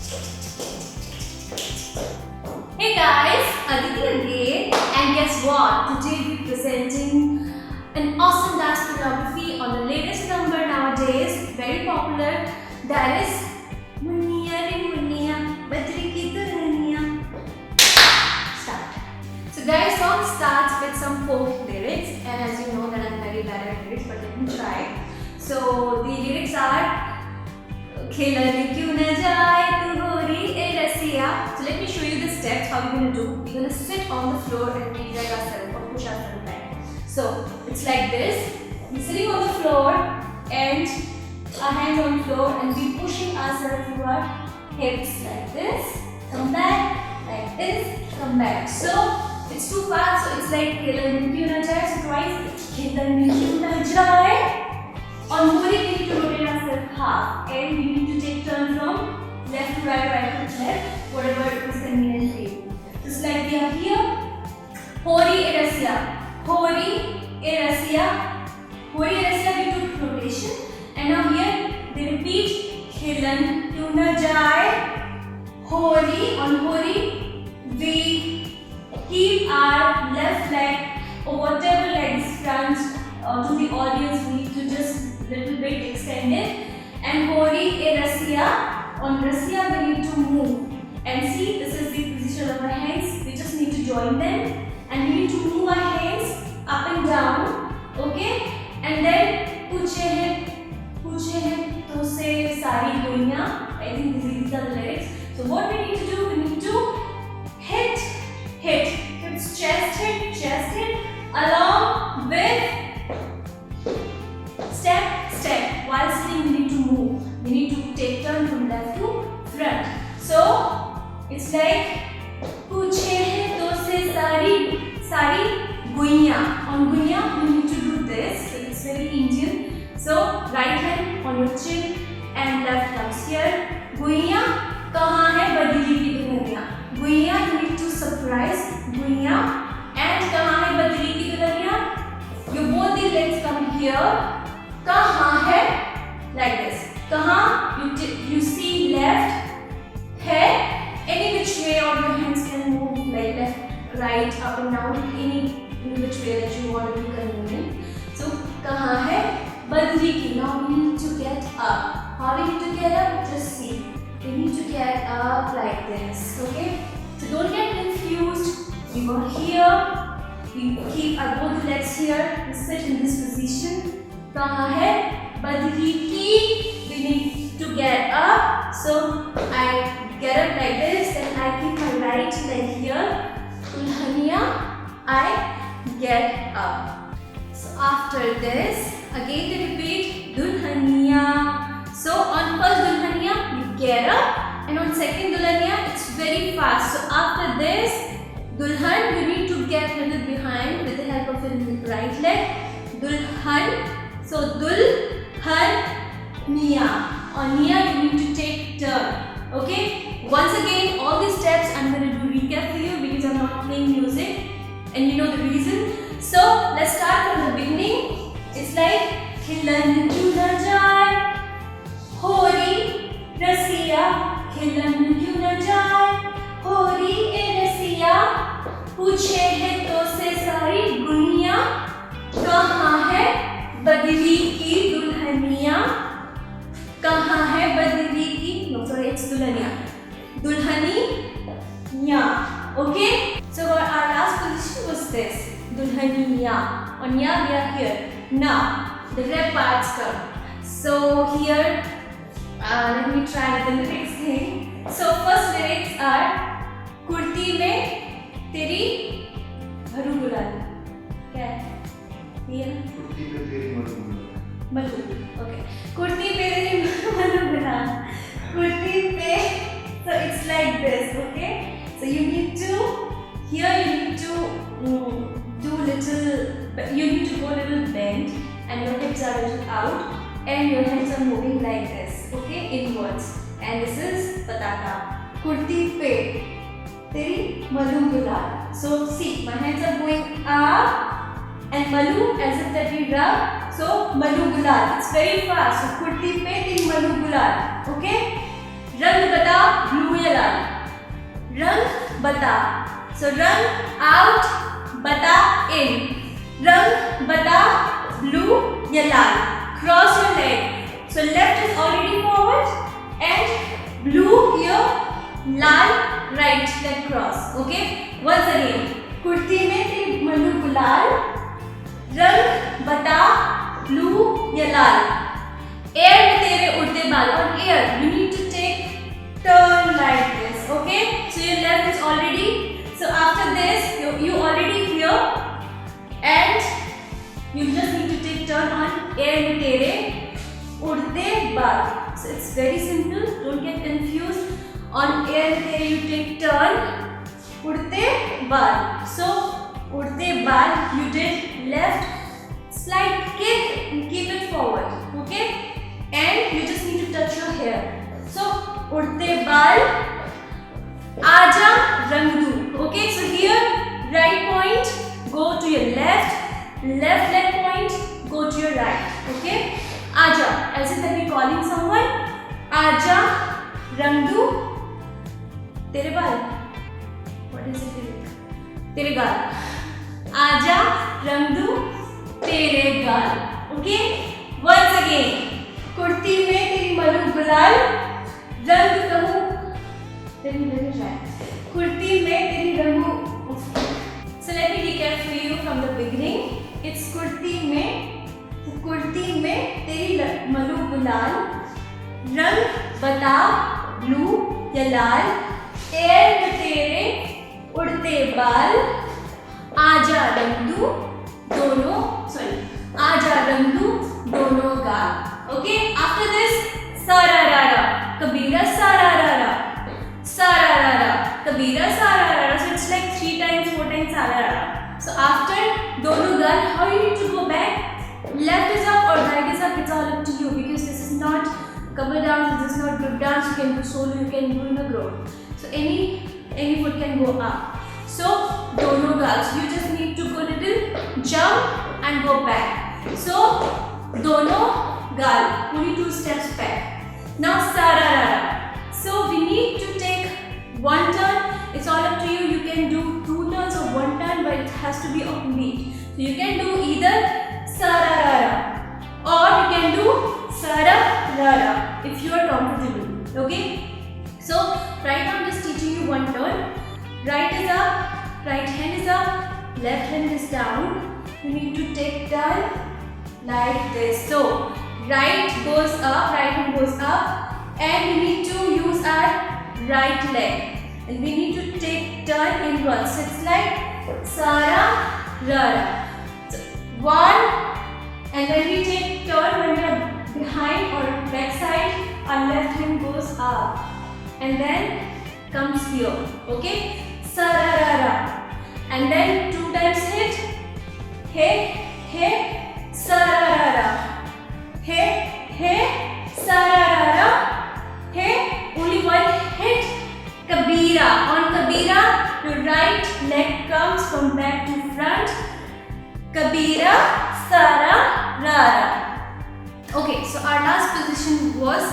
Hey guys, Aditi again, and guess what? Today we're presenting an awesome dance choreography on the latest number nowadays, very popular, that is Munniya Re Munniya, Badri Ki Dulhaniya. Start. So guys, song starts with some folk lyrics, and as you know that I'm very bad at lyrics, but let me try. So the lyrics are Khilani kyun na jaye tu gori e rasiya. So let me show you the steps how you're going to do. You're going to sit on the floor and redirect ourselves or push ourselves back. So it's like this. We're sitting on the floor and our hands on the floor and we're pushing ourselves to our hips like this. Come back, like this, come back. So it's too fast. So it's like Khilani kyun na jaye. So twice. Khilani kyun na jaye. On Mori, we need to rotate ourselves half, and we need to take turn from left to right, right to left, whatever is convenient for you. Just like we are here, Hori Erasya, Hori Erasya, Hori Erasya, we took rotation, and now here they repeat Khilan kyun na jaye, Hori. On Hori, we keep our left leg or whatever leg is front to the audience. We need to just little bit extended, and Hori e Rasiya. On Rasiya we need to move, and see, this is the position of our hands. We just need to join them, and we need to move our hands up and down, okay? And then puche hai to se sari goiyan. I think these are the lyrics. So what we need to do, we need to hit hips, chest hit along with step. While sitting, we need to move. We need to take turn from left to front. So it's like पूछे है तो से सारी गुइया. On Guiya, we need to do this. So it's very Indian. So right hand on your chin and left comes here. गुइया कहाँ है? बदली की दुल्हनिया. गुइया, you need to surprise Guiya. And कहाँ है बदली की Dulhania? You both the legs come here. कहाँ है? Like this. कहाँ? You see left है. Any which way or your hands can move like left, right, up and down, any which way that you want to be convenient. So कहाँ है? बदली की. Now we need to get up. How we need to get up? Just see. We need to get up like this. Okay? So don't get confused. We go here. We keep our both legs here. We sit in this position. कहाँ है? बदली की. We need to get up. So I get up like this, and I keep my right leg here. Dulhaniya, I get up. So after this, again they repeat Dulhaniya. So on first Dulhaniya, you get up, and on second Dulhaniya, it's very fast. So after this, Dulhan, you need to get a little behind with the help of your right leg. Dulhan. So Dulhaniya. On Niya, you need to take turn. Okay? Once again, all these steps I'm going to do recap for you because I'm not playing music, and you know the reason. So let's start from the beginning. It's like Khilan kyun na jaye, Hori Rasiya. Khilan kyun na jaye, Hori e Rasiya. पूछे है तो से सारी गुनिया. कहाँ है बदली की दुल्हनिया? कहाँ है बदली की? No, sorry, it's Dulhania. Dulhania. Okay? So our last position was this. Dulhaniya. On ya, we are here. Now, the rep parts come. So here, let me try the lyrics thing. So first lyrics are kurti mein तेरी भरू गुलाल. क्या है ये? कुर्ती पे तेरी Malu. Okay. Kurti पे तेरी मलू गुलाल. कुर्ती पे. So it's like this. Okay. So you need to do little. You need to go a little bend, and your hips are a little out, and your hands are moving like this. Okay, inwards. And this is pataka. Kurti pe. Teri malu gulal. So see, my hands are going up, and malu as if that we rub. So malu gulal. It's very fast. So kurti pe teri malu gulal. Okay. Rang bata blue. बता. So रंग out, बता in. रंग बता blue या लाल. Cross your leg. So left is already forward and blue here, Lal right leg cross. Okay. Once again. Kurti में तेरी मनु गुलाल. रंग बता blue या लाल. Air में तेरे उड़ते बाल. On air you need to take turn like this. Okay. So your left is already. So after this you already here and you just need to take turn on air में तेरे उड़ते बाल. So it's very simple. Don't get confused. On air में तेरे you take turn उड़ते बाल. So उड़ते बाल you did left slight kick and keep it forward. Okay. And you just need to touch your hair. So उड़ते बाल आजा रंग दू. Okay. So here right point go to your left. Left leg point go to your right. Okay. Aja, as if you're calling someone. Aja रंग दू तेरे बाल. What is it? तेरे गाल. आजा रंग दू तेरे गाल. Okay. Once again. कुर्ती में तेरी मनु गुलाल. रंग कहूँ तेरी रंग जाए. कुर्ती में तेरी रंगू. So let me recap for you from the beginning. It's kurti में तेरी मनु गुलाल. रंग बता ब्लू या लाल. एयर में तेरे उड़ते बाल. आजा रंग दू दोनों आजा रंग दू दोनों गाल. Okay. After this सारा रारा कबीरा सारा रारा. Sara rara, kabira sara rara. So it's like 3 times, 4 times sara rara. So after dono gal, how you need to go back? Left is up or right is up. It's all up to you because this is not cover dance. This is not group dance. You can do solo. You can do in a group. So any foot can go up. So dono gal. So you just need to go little jump and go back. So dono gal. Only 2 steps back. Now sara rara. So we need to take one turn. It's all up to you. You can do 2 turns or 1 turn, but it has to be offbeat. So you can do either sara rara or you can do sara rara if you are comfortable. Okay. So right now I'm just teaching you 1 turn. Right is up, right hand is up, left hand is down. You need to take turn like this. So right goes up, right hand goes up. And we need to use our right leg and we need to take turn in one. So it's like Sara Rara. So 1 and when we take turn when we are behind or back side, our left hand goes up and then comes here. Okay, Sara Rara and then 2 times hit. Hey, hey, Sara Rara. Hey, hey, Sara Rara. Hey, only 1 hit. Kabira. On Kabira, your right leg comes from back to front. Kabira, Sara, Rara. Okay, so our last position was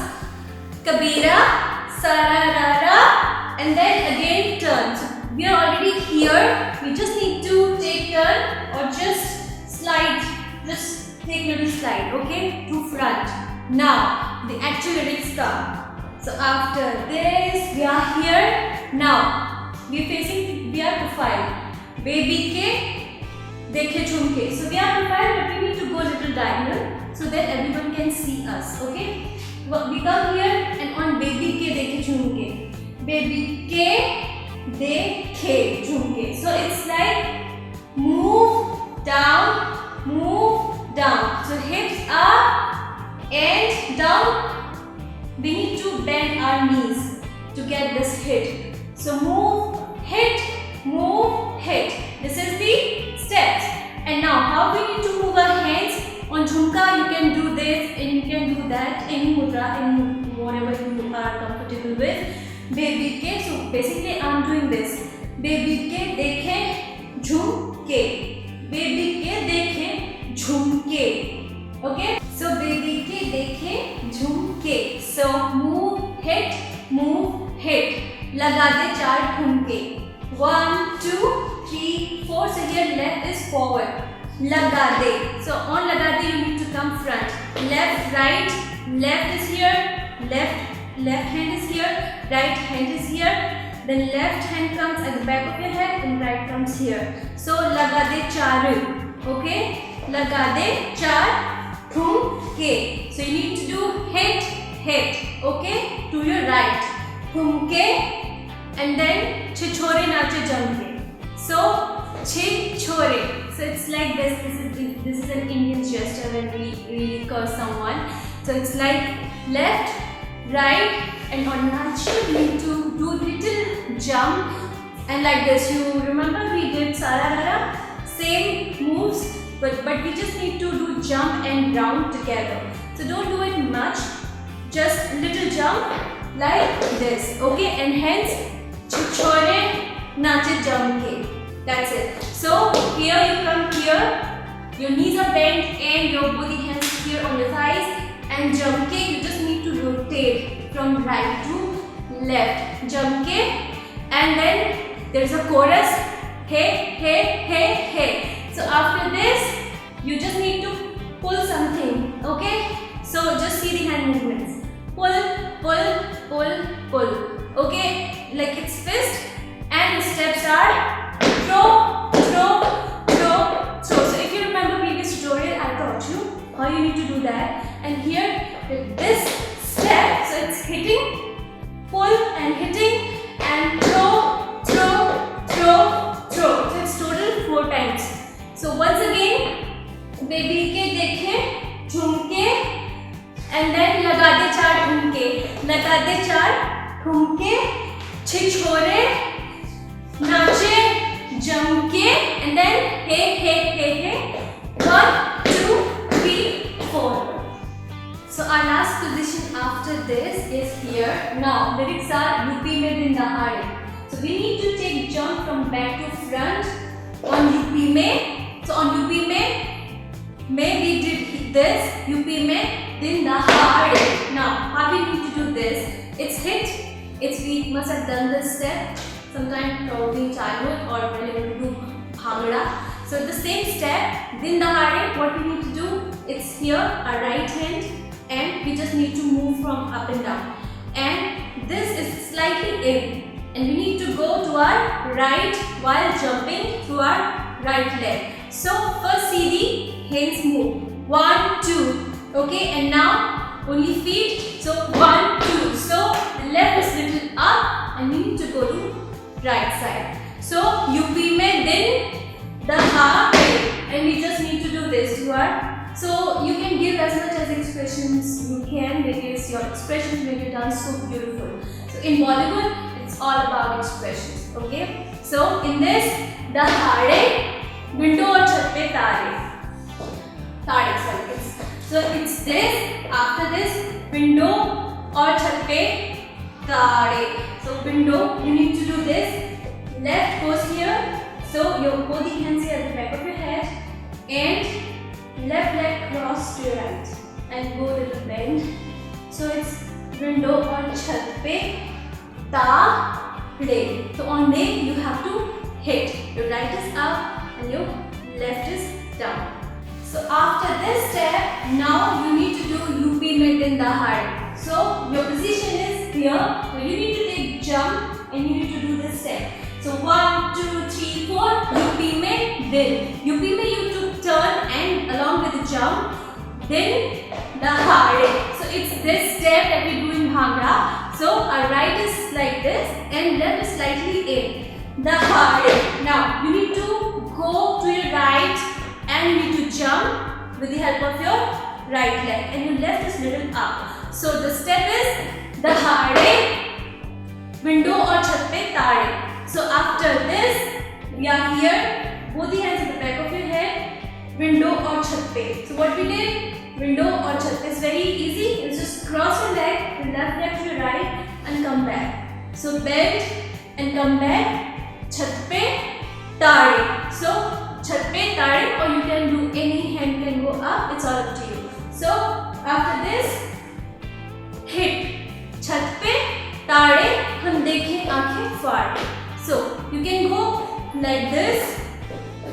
Kabira, Sara, Rara, and then again turn. So we are already here. We just need to take turn or just slide. Just take little slide, okay, to front. Now the actual lyrics come. So after this, we are here. Now we are facing, we are profile. Baby ke dekhe jhumke. So we are profile, but we need to go a little diagonal so that everyone can see us. Okay. We come here and on baby ke dekhe jhumke. Baby ke dekhe jhumke. So it's like move down, move down. So hips up and down. We need to bend our knees to get this hit. So move, hit, move, hit. This is the steps. And now how we need to move our hands. On jhumka you can do this and you can do that. Any mudra, any whatever you are comfortable with. Baby ke, so basically I am doing this. Baby ke dekhe jhumke. Baby ke dekhe jhumke. Okay, so baby ke dekhe jhumke. So move, hit, move, hit. लगा दे 4 ठुमके. 1, 2, 3, 4. So here left is forward. Laga de. So on laga de you need to come front. Left, right, left is here, left hand is here, right hand is here. Then left hand comes at the back of your head and right comes here. So laga de charu. Okay? Laga de char thumke. So you need to do hit. Okay? To your right. Thumke and then chichore nache jamke. So chichore. So it's like this. This is an Indian gesture when we really curse someone. So it's like left, right, and on nache we need to do little jump and like this. You remember we did sararara, same moves, but we just need to do jump and round together. So don't do it much, just little jump like this. Okay, and hence chichore nache jamke. That's it. So here you come here, your knees are bent and your body hands here on your thighs, and jamke you just need to rotate from right to left. Jamke, and then there's a chorus. Hey. So after this you just need to pull something. Okay? So just see the hand movements. Pull. Okay? Like it's fist, and the steps are throw. So if you remember previous tutorial, I taught you how you need to do that. And here with this step, so it's hitting, pull and hitting, and throw. So it's total 4 times. So once again, baby ke dekhe, jhumke, and then laga de char dhumke, chichore, nache, jamke, and then hey. 1, 2, 3, 4. So our last position after this is here. Now lyrics are UP mein din dahade. So we need to take jump from back to front on UP mein. So on UP mein we did this. UP mein din dahade. Now how we need to do this? It's hit. We must have done this step sometime probably in childhood or when we do bhangra. So the same step, din dahade, what we need to do, it's here, our right hand, and we just need to move from up and down. And this is slightly in, and we need to go to our right while jumping through our right leg. So first see the hands move. 1, 2. Okay, and now only feet. So 1, 2. So the left is little up, and we need to go to right side. So UP mein din dahade, and we just need to do this to our. So you can give as much as expressions you can, because your expressions make your dance so beautiful. So in Bollywood, it's all about expressions. Okay. So in this dahade, window or chhat pe tare. So it's this. After this, window or chhat pe tare. So window, you need to do this. Left goes here. So your both hands here at the back of your head, and left leg cross to your right, and go a little bend. So it's window or chhat pe tare. So on day you have to hit. Your right is up and your left is down. So after this step, now you need to do UP mein din dahade. So your position is here. So you need to take jump and you need to do this step. So 1, 2, 3, 4. UP mein din. UP mein you took turn and along with the jump, din dahade. So it's this step that we do in bhangra. So our right is like this and left is slightly in. Dahade. Now you need to go to your right and you need to jump with the help of your right leg, and your left is little up. So the step is dahade, window or chhat pe tare. So after this, we are here, both the hands at the back of your head, window or chhat pe. So what we did, window or chhat pe is very easy. It's just cross your leg, the left leg to your right, and come back. So bend and come back, chhat pe tare. So chhat pe tare, or you can do any hand can go up, it's all up to you. So after this, hit, chhat pe tare, हम देखें आंखें फाड़. So You can go like this,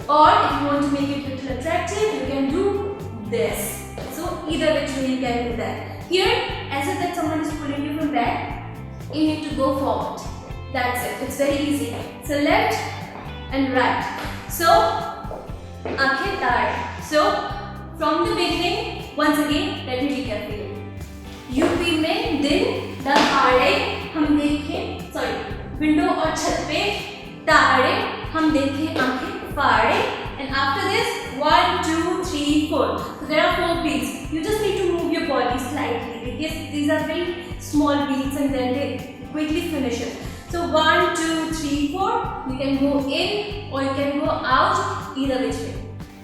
or if you want to make it a little attractive, you can do this. So either which way you can do that. Here, as if that someone is pulling you from back, you need to go forward. That's it. It's very easy. So left and right. So aankheं taad. So from the beginning, once again, let me recap you. UP में दिन दहाड़े हम देखें, window और छत पे तारे हम देखें आंखें फाड़े. And after this, 1, 2, 3, 4. So there are 4 beats. You just need to move your body slightly because these are very small beats and then they quickly finish it. So 1, 2, 3, 4. You can go in or you can go out, either which way.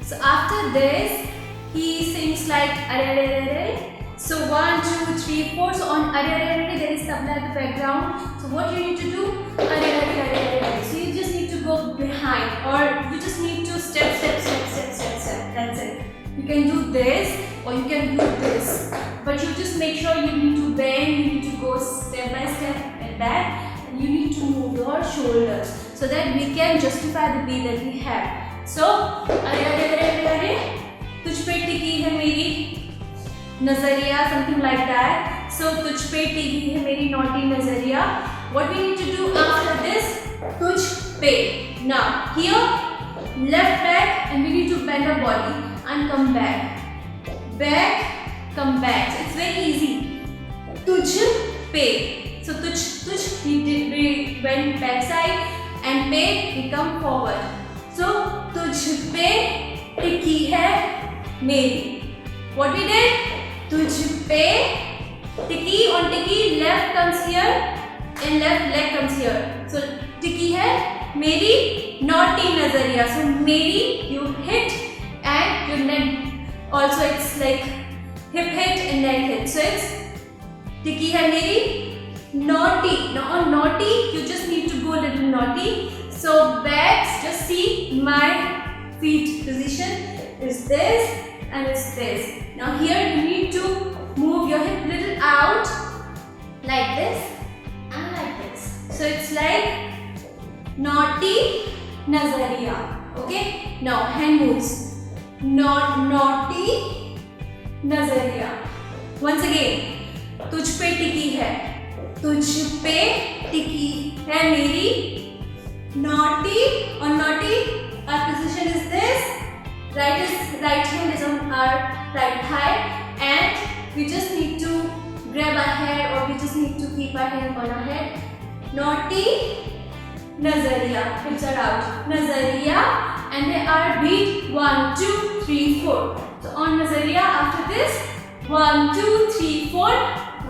So after this, he sings like are are are are. So 1, 2, 3, 4. So on are are are there is tabla at the background. So what you need to do? Are are are are. So you just need to go behind, or you just need to step. That's it. You can do this or you can do this. But you just make sure you need to bend. You need to go step by step and back, and you need to move your shoulders so that we can justify the beat that we have. So are are तुझ पे टिकी है मेरी नजरिया, something like that. So तुझ पे टिकी है मेरी naughty नजरिया. What we need to do after this? तुझ पे. Now here, left back, and we need to bend our body and come back. Back, come back. So it's very easy. तुझ पे. So तुझ we went back side, and पे we come forward. So तुझ पे टिकी है मेरी. What we did? तुझ पे टिकी, on टिकी left comes here and left leg comes here. So टिकी है मेरी naughty नजरिया. So मेरी you hit and your neck also it's like hip hit and neck hit. So it's टिकी है मेरी naughty. Now on naughty you just need to go a little naughty. So backs, just see my feet position is this and it's this. Now here you need to move your hip little out like this and like this. So it's like naughty nazariya. Okay. Now hand moves. Not naughty nazariya. Once again. तुझ पे टिकी है. तुझ पे टिकी है मेरी naughty or naughty. Our position is this. Right hand is on our right thigh, and we just need to grab our head, or we just need to keep our hand on our head. Naughty nazariya. Hips are out. Nazariya, and they are beat 1, 2, 3, 4. So on nazariya, after this 1, 2, 3, 4.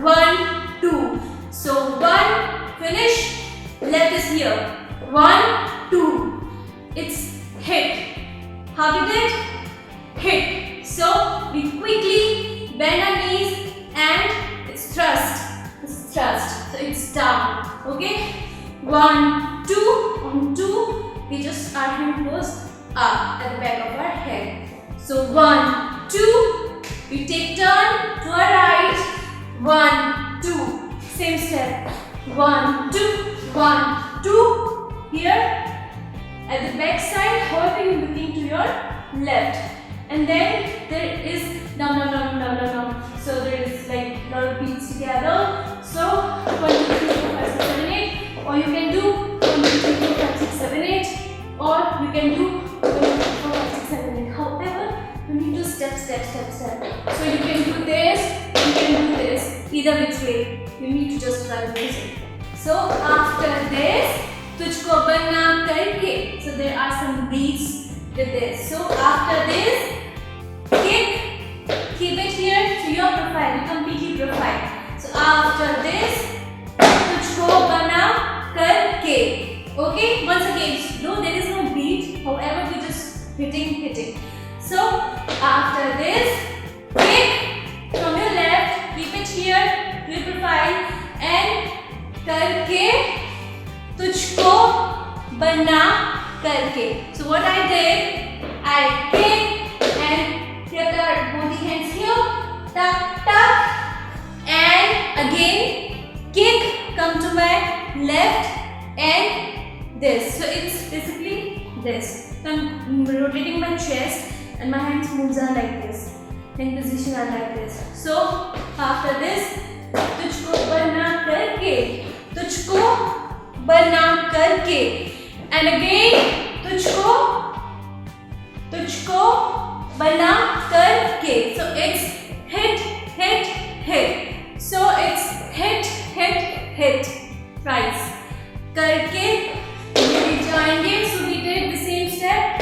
1, 2. So 1 finish. Left is here. 1, 2. It's hit. How we did? Hit. So we quickly bend our knees and it's thrust. It's thrust. So it's down. Okay? 1, 2. On 2, we just our hand goes up at the back of our head. So 1, 2. We take turn to our right. 1, 2. Same step. 1, 2. 1, 2. Here. At the back side, however you're looking to your left. And then there is down. So there is like a lot of beats together. So 1, 2, 3, 4, 5, 6, 7, 8. Or you can do 1, 2, 3, 4, 5, 6, 7, 8. Or you can do 1, 2, 3, 4, 5, 6, 7, 8. However, you need to step. So you can do this, you can do this. Either which way, you need to just try the music. So after this, तुझको बना करके. So there are some beats with this. So after this, kick, keep it here to your profile, you completely profile. So after this, तुझको बना करके. Okay, once again, though there is no beat, however we just hitting. So after this, kick from your left, keep it here to your profile, and करके तुझको बना करके. So what I did, I kicked and kept our both hands here, tuck, and again kick, come to my left and this. So it's basically this. So I'm rotating my chest and my hands moves are like this. Hand position are like this. So after this, तुझको बना करके, तुझको बना करके, and again तुझको बना करके. So it's hit, hit, hit. So it's hit, hit, hit. Twice. करके ले जाएंगे. So we did the same step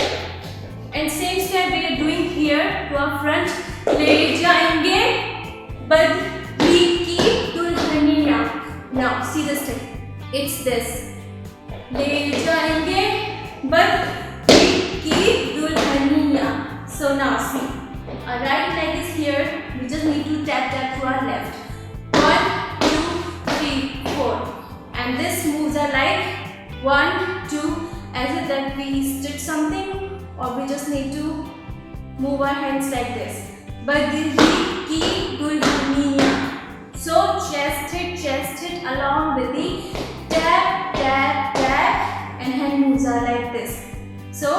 and same step we are doing here to our front. ले जाएंगे बदली की Dulhania. Now see the step. It's this. ले जाएंगे बदली की Dulhania. So now see. Our right leg is here. We just need to tap to our left. 1, 2, 3, 4. And this moves are like 1, 2, as if that we stitch something, or we just need to move our hands like this. Badli ki dulhaniya. So chest hit along with the tap, tap, tap, and hand moves are like this. So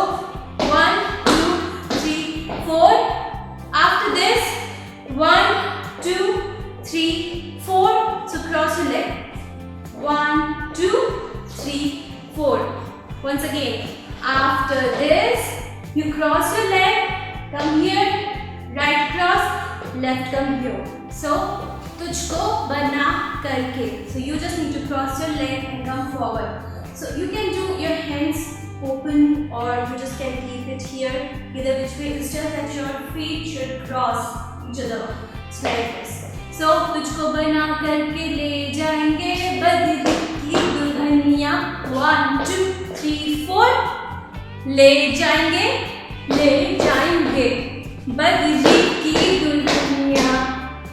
1, 2, 3, 4. After this, 1, 2, 3, 4. So cross your leg. 1, 2, 3, 4. Once again, after this, you cross your leg, come here, right cross, left come here. So, तुझको बना करके. So you just need to cross your leg and come forward. So you can do your hands open, or you just can keep it here. Either which way, it's just that your feet should cross each other. It's like this. So तुझको बना करके ले जाएंगे बदली की दुल्हनिया. 1, 2, 3, 4. ले जाएंगे बदली की दुल्हनिया.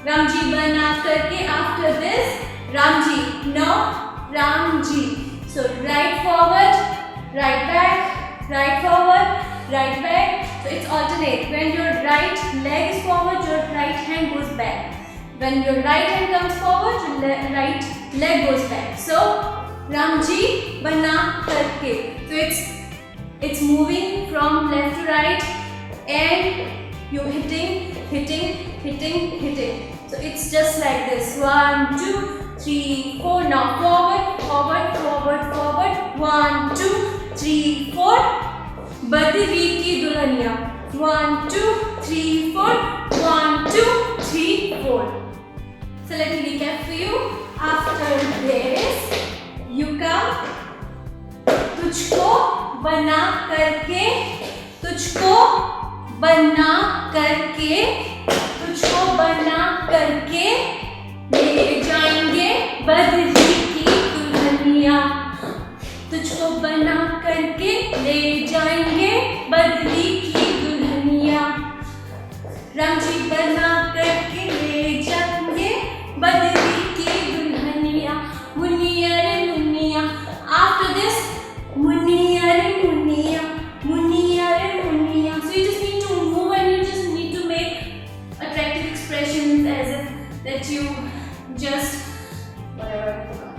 रामजी बना करके. After this, Ramji. No, Ramji. So right forward, right back, right forward, right back. So it's alternate. When your right leg is forward, your right hand goes back. When your right hand comes forward, your right leg goes back. So Ramji bana karke. So it's moving from left to right, and you're hitting. So it's just like this. 1, 2, 3, 4. Now forward. 1, 2, 3, 4. Badli ki dulhaniya. 1, 2, 3, 4. 1, 2, 3, 4. So let me recap for you. After this, you come. तुझको बना करके, तुझको बना करके ले जाएंगे बदली की दुल्हनिया. तुझको बना करके ले जाएंगे बदली की दुल्हनिया. रामजी बना करके ले जाएंगे बदली की दुल्हनिया. मुनिया रे मुनिया. After this, मुनिया रे Muniya. So you just need to move, and you just need to make attractive expressions as if that you just whatever I forgot.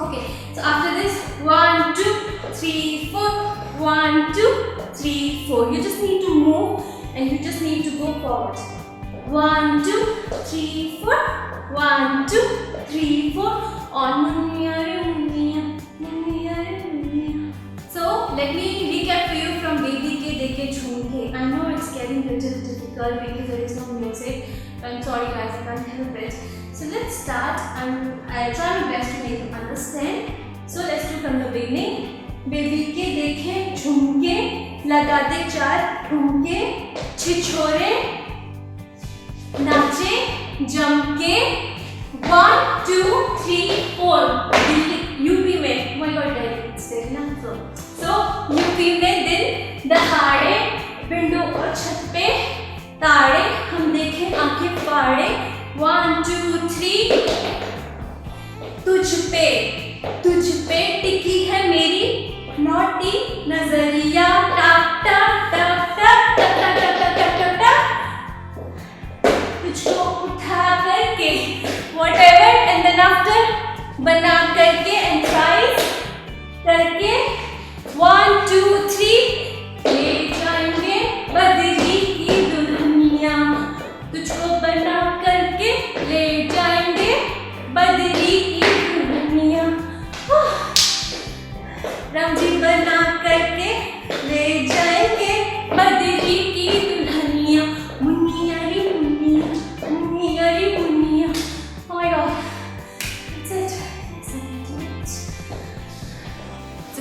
Okay, so after this, 1, 2, 3, 4. 1, 2, 3, 4. You just need to move, and you just need to go forward. 1, 2, 3, 4. 1, 2, 3, 4. On munia re munia. So let me recap for you from Baby Ke Dekhe Jhoomke. I know it's getting a little difficult because there is no music. I'm sorry guys, I can't help it. So let's start. I'll try my best to make you understand. So let's do from the beginning. Baby ke dekhe jhumke, lagate char ठुमके, छिछोरे नाचे जमके. 1, 2, 3, 4. UP में so UP में दिन दहाड़े window और छत पे ताड़े हम देखें आंखें फाड़े. 1, 2, 3. तुझ पे टिकी है मेरी नोटी नजरिया. टक टक टक टक टक टक टक टक टक. तुझको उठा करके whatever, and then after बना करके and twice करके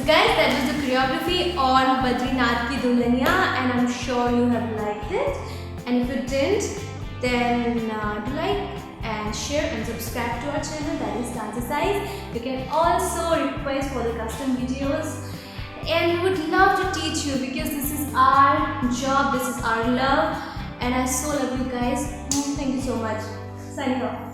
guys, that was the choreography on Badrinath Ki Dulhania, and I'm sure you have liked it. And if you didn't, then do like and share and subscribe to our channel, that is Dancercise. You can also request for the custom videos, and we would love to teach you because this is our job, this is our love, and I so love you guys. Thank you so much. Signing off.